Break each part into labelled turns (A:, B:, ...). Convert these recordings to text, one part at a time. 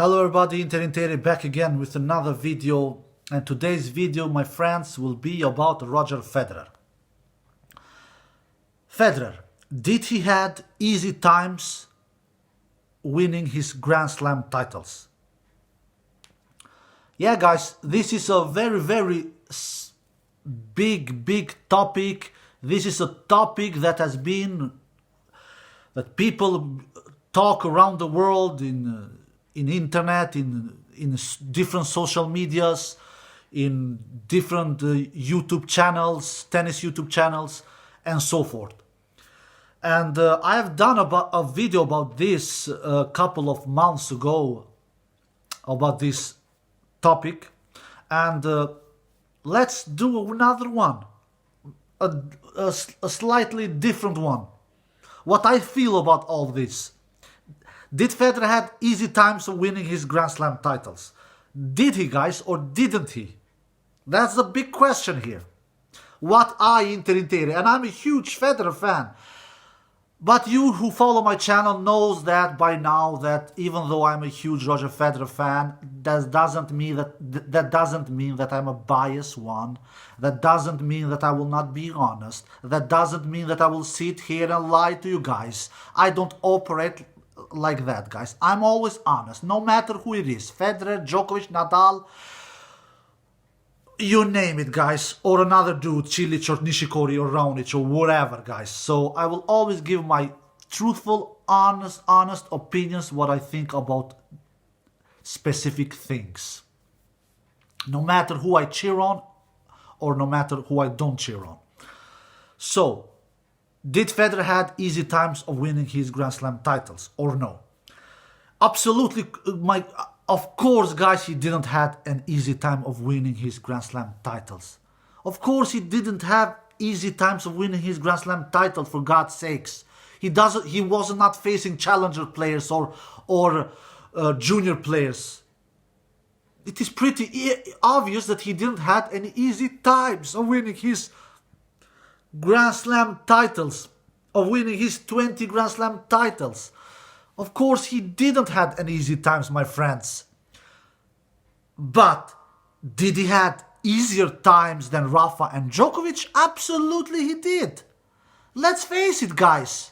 A: Hello everybody, Inter back again with another video, and today's video, my friends, will be about Roger Federer. Federer, did he had easy times winning his Grand Slam titles? Yeah guys, this is a very big topic. This is a topic that people talk around the world in internet, in different social medias, in different YouTube channels, tennis YouTube channels, and so forth. And I have done a video about this a couple of months ago, about this topic, and let's do another one, a slightly different one. What I feel about all this. Did Federer had easy times winning his Grand Slam titles? Did he, guys, or didn't he? That's the big question here. What I Inter, and I'm a huge Federer fan. But you who follow my channel knows that by now that even though I'm a huge Roger Federer fan, that doesn't mean that I'm a biased one. That doesn't mean that I will not be honest. That doesn't mean that I will sit here and lie to you guys. I don't operate like that, guys. I'm always honest, no matter who it is. Federer, Djokovic, Nadal, you name it, guys, or another dude, Cilic or Nishikori or Raonic or whatever, guys. So I will always give my truthful, honest opinions, what I think about specific things, no matter who I cheer on or no matter who I don't cheer on. So did Federer had easy times of winning his Grand Slam titles or no? Absolutely, of course, guys, he didn't have an easy time of winning his Grand Slam titles. Of course, he didn't have easy times of winning his Grand Slam title, for God's sakes. He was not facing challenger players or junior players. It is pretty obvious that he didn't have any easy times of winning his Grand Slam titles, of winning his 20 Grand Slam titles. Of course, he didn't have any easy times, my friends. But did he have easier times than Rafa and Djokovic? Absolutely he did. Let's face it, guys.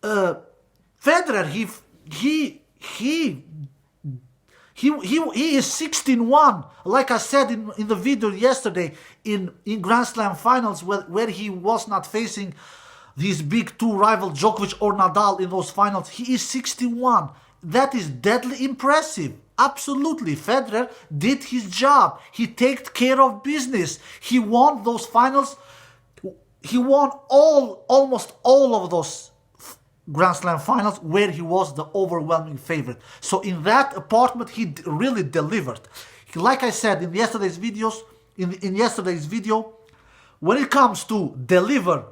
A: Federer, he is 16-1, like I said in the video yesterday, in Grand Slam finals, where he was not facing these big two rivals, Djokovic or Nadal, in those finals. He is 61. That is deadly impressive. Absolutely. Federer did his job. He took care of business. He won those finals. He won almost all of those Grand Slam finals where he was the overwhelming favorite. So in that apartment, he really delivered. Like I said in yesterday's video, when it comes to deliver,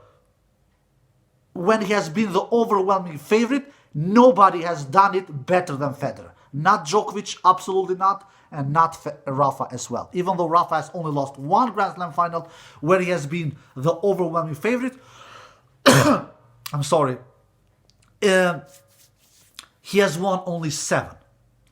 A: when he has been the overwhelming favorite, nobody has done it better than Federer. Not Djokovic, absolutely not, and not Rafa as well. Even though Rafa has only lost one Grand Slam final where he has been the overwhelming favorite. I'm sorry. He has won only 7.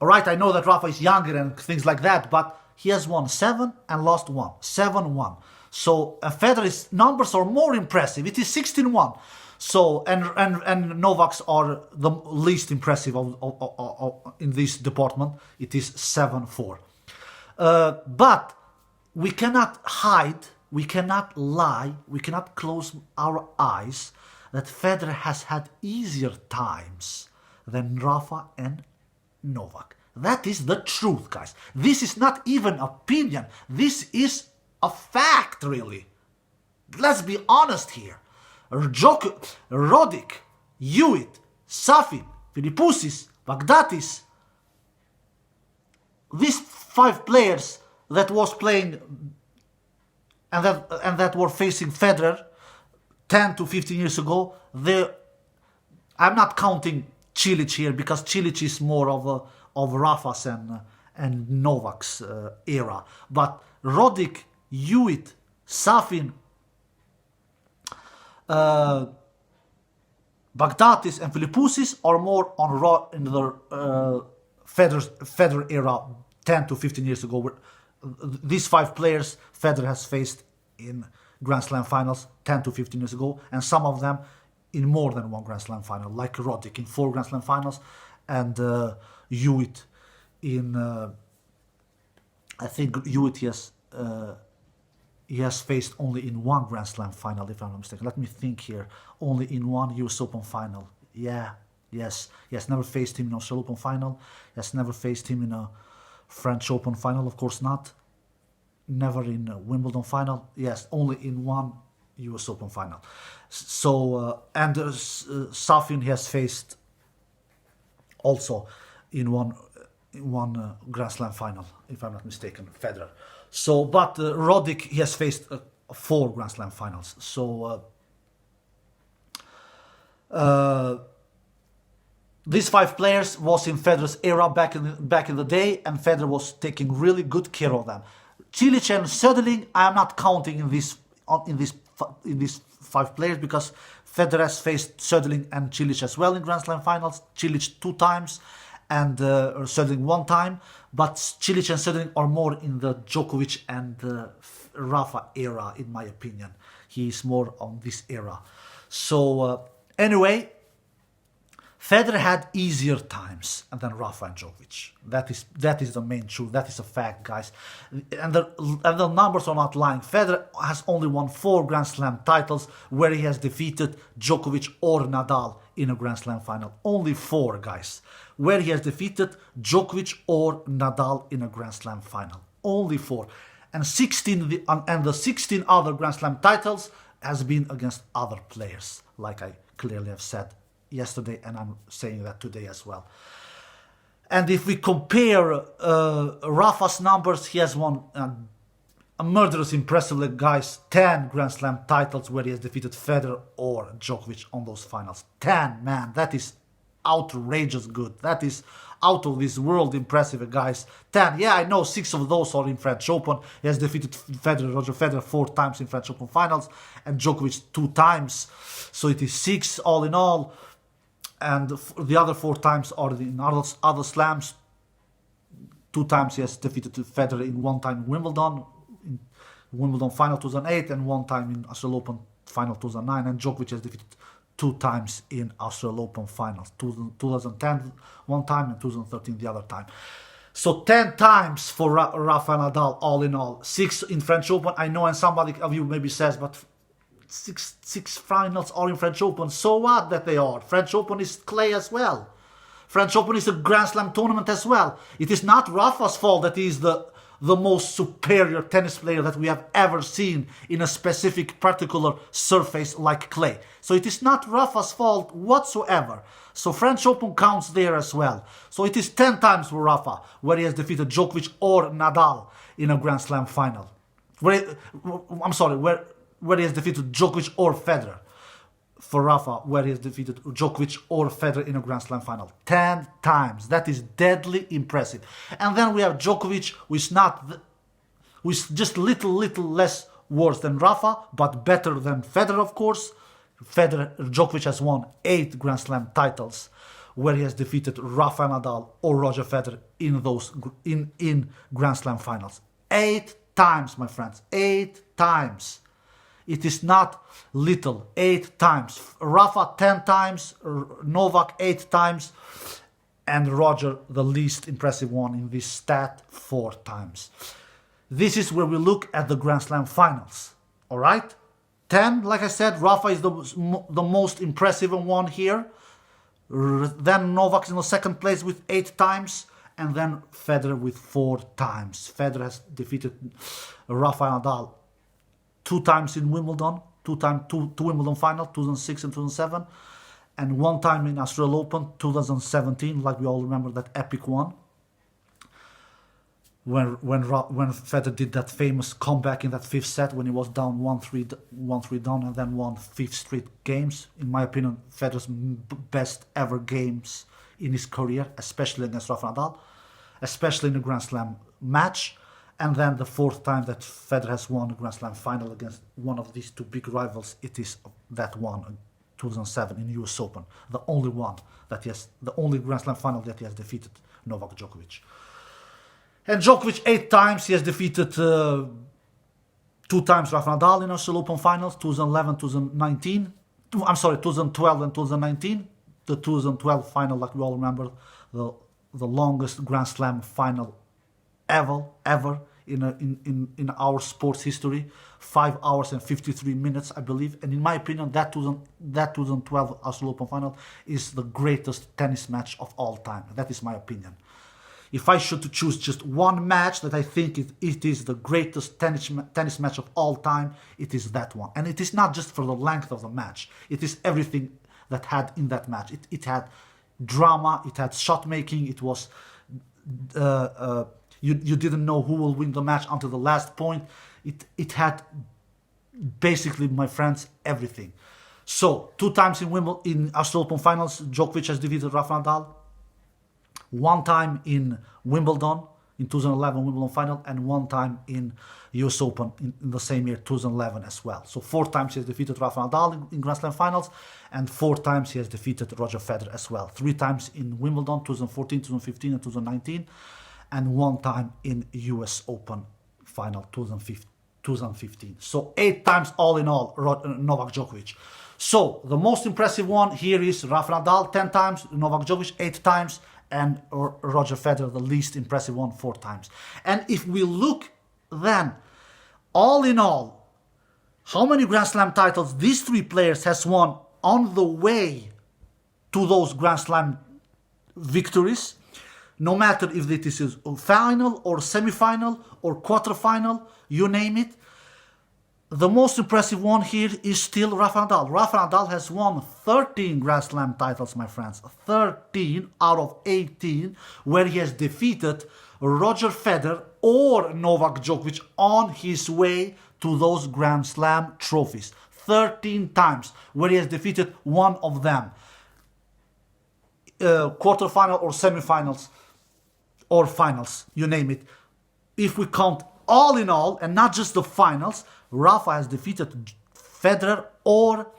A: Alright, I know that Rafa is younger and things like that, but he has won 7 and lost 1. 7-1. So Federer's numbers are more impressive. It is 16-1. So, and Novak's are the least impressive in this department. It is 7-4. But we cannot hide, we cannot lie, we cannot close our eyes that Federer has had easier times than Rafa and Novak. That is the truth, guys. This is not even opinion. This is a fact, really. Let's be honest here. Roddick, Hewitt, Safin, Philippoussis, Baghdatis. These 5 players that was playing and that were facing Federer 10 to 15 years ago, I'm not counting Cilic here because Cilic is more of Rafa's and Novak's era. But Roddick, Hewitt, Safin, Baghdatis and Philippoussis are more on Federer era 10 to 15 years ago. These 5 players Federer has faced in Grand Slam finals 10 to 15 years ago, and some of them in more than one Grand Slam final, like Roddick in 4 Grand Slam finals, and Hewitt in I think Hewitt he has faced only in 1 Grand Slam final, if I'm not mistaken. Let me think here. Only in 1 US Open final. Yes. He has never faced him in Australian Open final. He has never faced him in a French Open final, of course not. Never in a Wimbledon final. Yes, only in 1 US Open final. So, and Safin he has faced also in one Grand Slam final, if I'm not mistaken, Federer. So, but Roddick, he has faced 4 Grand Slam finals. So, these 5 players was in Federer's era back in the day, and Federer was taking really good care of them. Cilic and Söderling, I am not counting in these 5 players, because Federer has faced Söderling and Cilic as well in Grand Slam finals. Cilic 2 times and Söderling 1 time, but Cilic and Söderling are more in the Djokovic and Rafa era, in my opinion. He is more on this era. So anyway, Federer had easier times than Rafa and Djokovic. That is the main truth. That is a fact, guys. And the numbers are not lying. Federer has only won 4 Grand Slam titles where he has defeated Djokovic or Nadal in a Grand Slam final. Only 4, guys, where he has defeated Djokovic or Nadal in a Grand Slam final. Only 4. And the 16 other Grand Slam titles has been against other players, like I clearly have said yesterday, and I'm saying that today as well. And if we compare Rafa's numbers, he has won a murderous impressively, guys, 10 Grand Slam titles where he has defeated Federer or Djokovic on those finals. 10, man, that is outrageous good. That is out of this world impressive, guys. 10, yeah, I know 6 of those are in French Open. He has defeated Roger Federer 4 times in French Open finals, and Djokovic 2 times. So it is 6 all in all. And the other 4 times are in other slams. 2 times he has defeated Federer in 1 time in Wimbledon final 2008, and 1 time in Australian Open final 2009. And Djokovic has defeated 2 times in Australian Open finals, 2010 1 time and 2013 the other time. So 10 times for Rafa Nadal all in all. 6 in French Open. I know, and somebody of you maybe says, but six finals are in French Open. So what that they are? French Open is clay as well. French Open is a Grand Slam tournament as well. It is not Rafa's fault that he is the most superior tennis player that we have ever seen in a specific particular surface like clay. So it is not Rafa's fault whatsoever. So French Open counts there as well. So it is 10 times for Rafa where he has defeated Djokovic or Nadal in a Grand Slam final. Where he has defeated Djokovic or Federer. For Rafa, where he has defeated Djokovic or Federer in a Grand Slam final. 10 times. That is deadly impressive. And then we have Djokovic, who is just little less worse than Rafa, but better than Federer, of course. Djokovic has won 8 Grand Slam titles, where he has defeated Rafa Nadal or Roger Federer in those in Grand Slam finals. 8 times, my friends. 8 times. It is not little. 8 times. Rafa 10 times, Novak 8 times, and Roger, the least impressive one in this stat, 4 times. This is where we look at the Grand Slam finals. All right? 10, like I said, Rafa is the most impressive one here. Then Novak is in the second place with 8 times, and then Federer with 4 times. Federer has defeated Rafa Nadal 2 times in Wimbledon, two Wimbledon final, 2006 and 2007, and 1 time in Australian Open, 2017, like we all remember that epic one, when Federer did that famous comeback in that 5th set when he was down 1-3 down and then won 5 straight games. In my opinion, Federer's best ever games in his career, especially against Rafa Nadal, especially in a Grand Slam match. And then the 4th time that Federer has won a Grand Slam final against one of these 2 big rivals, it is that one, 2007 in US Open, the only Grand Slam final that he has defeated Novak Djokovic. And Djokovic 8 times, he has defeated 2 times Rafa Nadal in Australian Open finals, 2011, 2019. I'm sorry, 2012 and 2019. The 2012 final, like we all remember, the longest Grand Slam final ever in our sports history, 5 hours and 53 minutes, I believe. And in my opinion, that 2012 Australian Open final is the greatest tennis match of all time. That is my opinion. If I should choose just one match that I think it is the greatest tennis match of all time, it is that one. And it is not just for the length of the match. It is everything that had in that match. It had drama, it had shot making, it was... You didn't know who will win the match until the last point. It had basically, my friends, everything. So, 2 times in Australian Open finals, Djokovic has defeated Rafa Nadal. 1 time in Wimbledon, in 2011 Wimbledon final, and 1 time in US Open in the same year, 2011 as well. So 4 times he has defeated Rafa Nadal in Grand Slam finals, and 4 times he has defeated Roger Federer as well. 3 times in Wimbledon, 2014, 2015 and 2019, and 1 time in US Open final, 2015. So 8 times all in all, Novak Djokovic. So the most impressive one here is Rafa Nadal 10 times, Novak Djokovic 8 times, and Roger Federer, the least impressive one, 4 times. And if we look then, all in all, how many Grand Slam titles these 3 players has won on the way to those Grand Slam victories, no matter if it is a final or semi-final or quarter-final, you name it, the most impressive one here is still Rafa Nadal. Rafa Nadal has won 13 Grand Slam titles, my friends. 13 out of 18, where he has defeated Roger Federer or Novak Djokovic on his way to those Grand Slam trophies. 13 times, where he has defeated one of them. Quarterfinal or semi-finals or finals, you name it. If we count all in all, and not just the finals, Rafa has defeated Federer or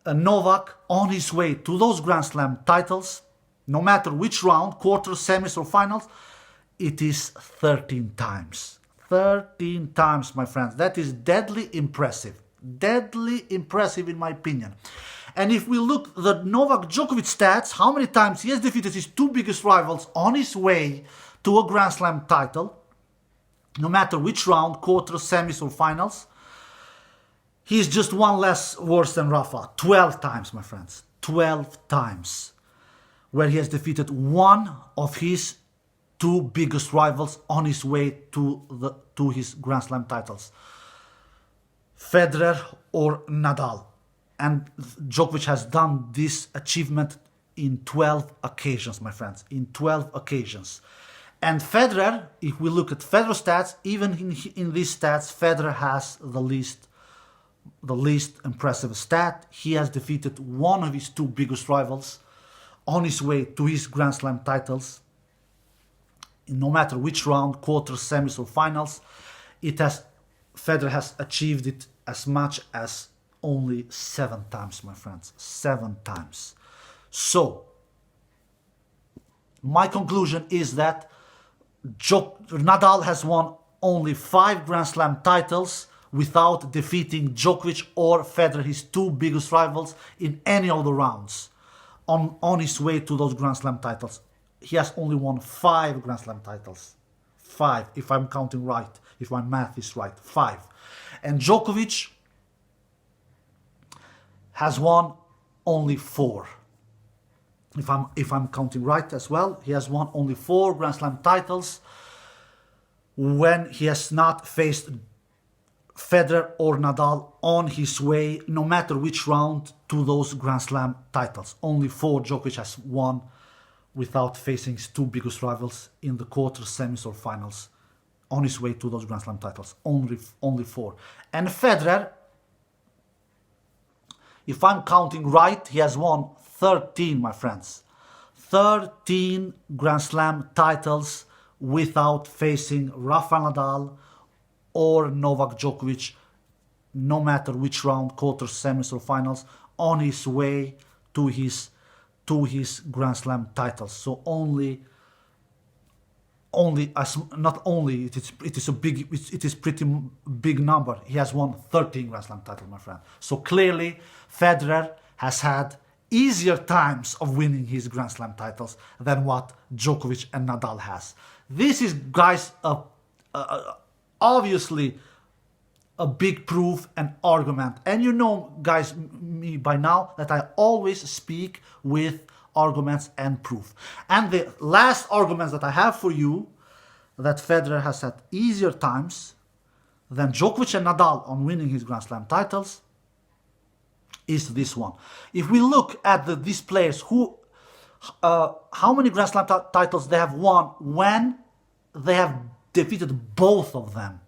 A: Novak on his way to those Grand Slam titles, no matter which round, quarters, semis or finals. It is 13 times. 13 times, my friends. That is deadly impressive. Deadly impressive in my opinion. And if we look at the Novak Djokovic stats, how many times he has defeated his 2 biggest rivals on his way to a Grand Slam title, no matter which round, quarters, semis or finals, he's just 1 less worse than Rafa. 12 times, my friends. 12 times. Where he has defeated one of his 2 biggest rivals on his way to his Grand Slam titles. Federer or Nadal. And Djokovic has done this achievement in 12 occasions, my friends. In 12 occasions. And Federer, if we look at Federer stats, even in these stats, Federer has the least impressive stat. He has defeated one of his 2 biggest rivals on his way to his Grand Slam titles. No matter which round, quarters, semis or finals, Federer has achieved it as much as only 7 times, my friends. 7 times. So, my conclusion is that Nadal has won only 5 Grand Slam titles without defeating Djokovic or Federer, his 2 biggest rivals, in any of the rounds on his way to those Grand Slam titles. He has only won 5 Grand Slam titles. 5, if I'm counting right, if my math is right. 5. And Djokovic has won only 4. If I'm counting right as well, he has won only 4 Grand Slam titles when he has not faced Federer or Nadal on his way, no matter which round, to those Grand Slam titles. Only 4 Djokovic has won without facing his 2 biggest rivals in the quarters, semis or finals on his way to those Grand Slam titles. Only 4. And Federer, if I'm counting right, he has won 13, my friends. 13 Grand Slam titles without facing Rafa Nadal or Novak Djokovic, no matter which round, quarters, semis or finals, on his way to his Grand Slam titles. So only only as not only it is a big it is pretty big number. He has won 13 Grand Slam titles, my friend. So clearly, Federer has had easier times of winning his Grand Slam titles than what Djokovic and Nadal has. This is, guys, obviously a big proof and argument. And you know, guys, me by now, that I always speak with arguments and proof. And the last arguments that I have for you, that Federer has had easier times than Djokovic and Nadal on winning his Grand Slam titles, is this one. If we look at these players, who, how many Grand Slam titles they have won when they have defeated both of them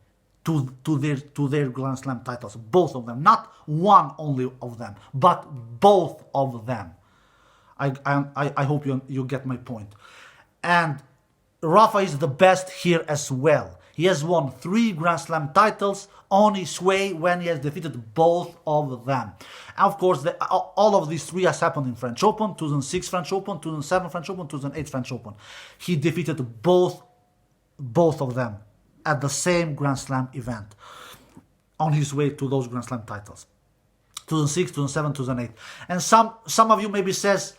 A: to their Grand Slam titles, both of them, not one only of them, but both of them. I hope you get my point. And Rafa is the best here as well. He has won 3 Grand Slam titles on his way when he has defeated both of them. And of course, all of these 3 has happened in French Open, 2006 French Open, 2007 French Open, 2008 French Open. He defeated both of them at the same Grand Slam event on his way to those Grand Slam titles. 2006, 2007, 2008. And some of you maybe says,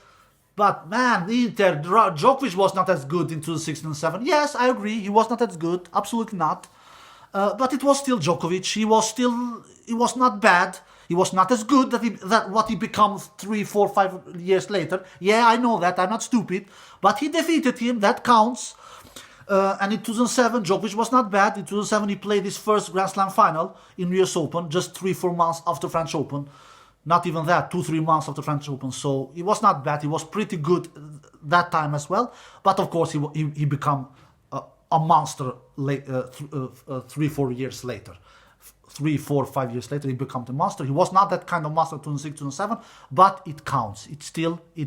A: but man, Djokovic was not as good in 2006 and 2007. Yes, I agree, he was not as good, absolutely not. But it was still Djokovic. He was not bad. He was not as good that what he becomes 3, 4, 5 years later. Yeah, I know that, I'm not stupid. But he defeated him, that counts. And in 2007, Djokovic was not bad. In 2007, he played his first Grand Slam final in US Open, just 3-4 months after French Open. Not even that, 2-3 months after French Open. So he was not bad. He was pretty good that time as well. But of course, he became a monster 3-4 years later. 3, 4, 5 years later, he became the monster. He was not that kind of monster 2006, 2007, but it counts. It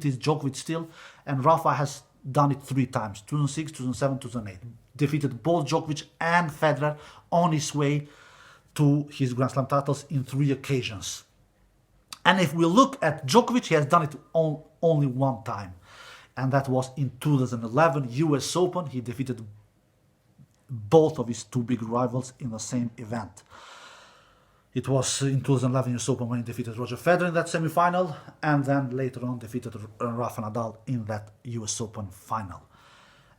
A: is Djokovic still. And Rafa has done it 3 times, 2006, 2007, 2008. Defeated both Djokovic and Federer on his way to his Grand Slam titles in 3 occasions. And if we look at Djokovic, he has done it only 1 time. And that was in 2011 US Open. He defeated both of his 2 big rivals in the same event. It was in 2011 US Open when he defeated Roger Federer in that semi-final, and then later on defeated Rafa Nadal in that US Open final.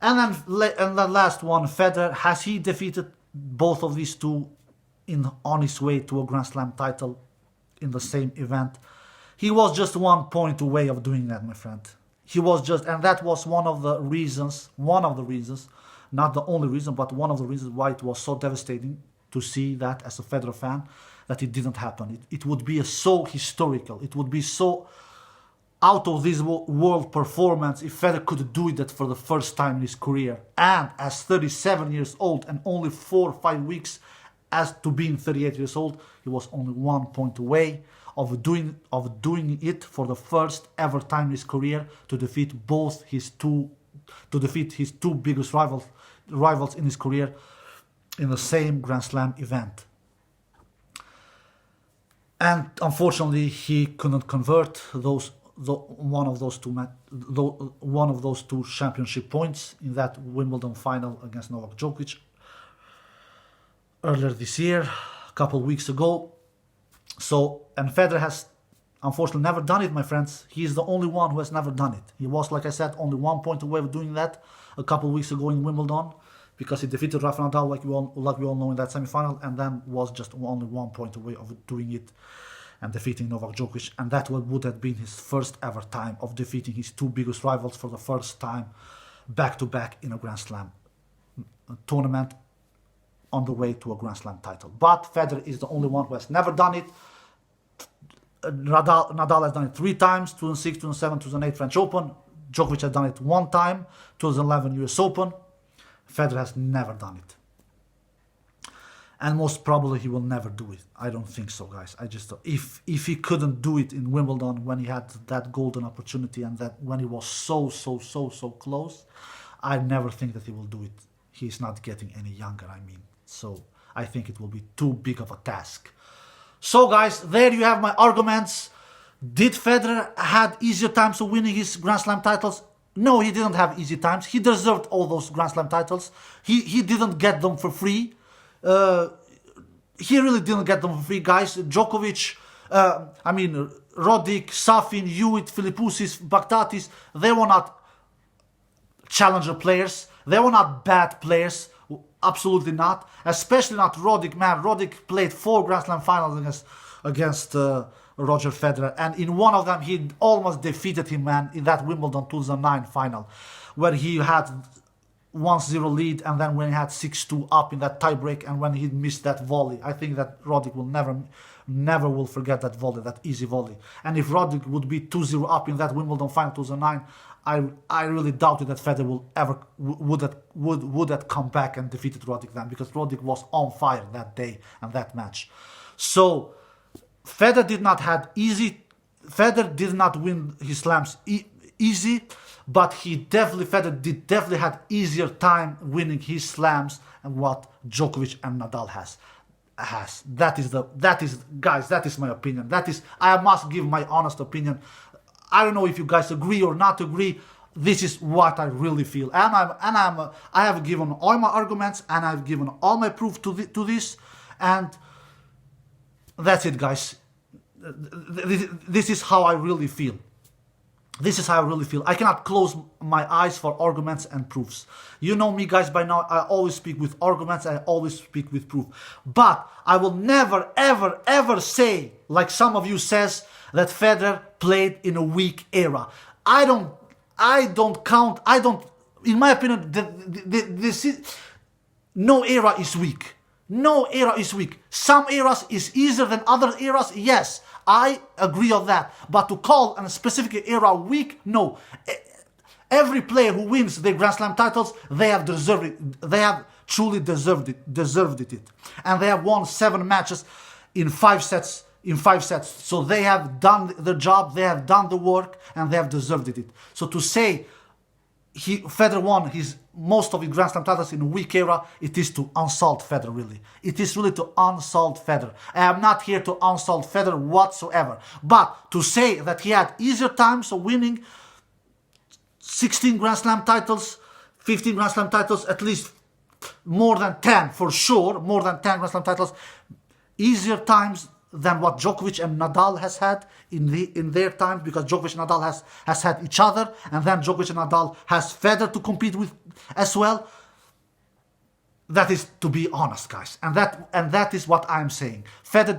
A: And then last one, Federer, has he defeated both of these 2 on his way to a Grand Slam title in the same event? He was just 1 point away of doing that, my friend. He was just, and that was one of the reasons, not the only reason, but one of the reasons why it was so devastating to see that as a Federer fan, that it didn't happen. It would be so historical. It would be so out of this world performance if Federer could do it for the first time in his career. And as 37 years old and only 4 or 5 weeks as to being 38 years old, he was only 1 point away of doing it for the first ever time in his career to defeat his two biggest rivals in his career in the same Grand Slam event. And unfortunately, he couldn't convert one of those two championship points in that Wimbledon final against Novak Djokovic earlier this year, a couple of weeks ago. So, and Federer has unfortunately never done it, my friends. He is the only one who has never done it. He was, like I said, only 1 point away of doing that a couple of weeks ago in Wimbledon, because he defeated Rafa Nadal, like we all know, in that semi-final, and then was just only 1 point away of doing it and defeating Novak Djokovic. And that would have been his first ever time of defeating his 2 biggest rivals for the first time back-to-back in a Grand Slam tournament on the way to a Grand Slam title. But Federer is the only one who has never done it. Nadal has done it 3 times, 2006, 2007, 2008 French Open. Djokovic has done it 1 time, 2011 US Open. Federer has never done it. And most probably he will never do it. I don't think so, guys. If he couldn't do it in Wimbledon when he had that golden opportunity and that when he was so close, I never think that he will do it. He's not getting any younger, I mean. So I think it will be too big of a task. So guys, there you have my arguments. Did Federer had easier times of winning his Grand Slam titles No, he didn't have easy times. He deserved all those Grand Slam titles. He didn't get them for free. He really didn't get them for free, guys. Djokovic, Roddick, Safin, Hewitt, Philippoussis, Baghdatis, they were not challenger players. They were not bad players. Absolutely not. Especially not Roddick, man. Roddick played 4 Grand Slam finals against Roger Federer. And in one of them, he almost defeated him, man, in that Wimbledon 2009 final, where he had 1-0 lead, and then when he had 6-2 up in that tiebreak, and when he missed that volley. I think that Roddick will never will forget that volley, that easy volley. And if Roddick would be 2-0 up in that Wimbledon final 2009, I really doubted that Federer will ever would have come back and defeated Roddick then, because Roddick was on fire that day and that match. So Federer did not win his slams easy, but Federer definitely had easier time winning his slams than what Djokovic and Nadal has. Guys, that is my opinion. I must give my honest opinion. I don't know if you guys agree or not agree. This is what I really feel, I have given all my arguments, and I've given all my proof to this, and that's it, guys. This is how I really feel. This is how I really feel. I cannot close my eyes for arguments and proofs. You know me, guys, by now. I always speak with arguments. I always speak with proof. But I will never, ever, ever say, like some of you says, that Federer played in a weak era. In my opinion, no era is weak. No era is weak. Some eras is easier than other eras, yes. I agree on that. But to call a specific era weak, no. Every player who wins their Grand Slam titles, they have deserved it. They have truly deserved it. And they have won 7 matches in 5 sets. So they have done the job, they have done the work, and they have deserved it. So to say Federer won most of his Grand Slam titles in a weak era, it is to insult Federer, really. It is really to insult Federer. I am not here to insult Federer whatsoever. But to say that he had easier times of winning 16 Grand Slam titles, 15 Grand Slam titles, at least more than 10 for sure, more than 10 Grand Slam titles, easier times than what Djokovic and Nadal has had in their times, because Djokovic and Nadal has had each other, and then Djokovic and Nadal has Federer to compete with as well. That is to be honest, guys, and that is what I'm saying. Federer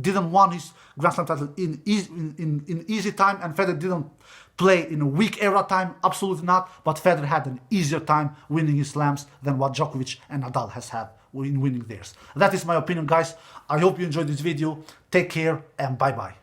A: didn't win his Grand Slam title in easy time, and Federer didn't play in a weak era time, absolutely not. But Federer had an easier time winning his slams than what Djokovic and Nadal has had in winning theirs. That is my opinion, guys. I hope you enjoyed this video. Take care and bye bye.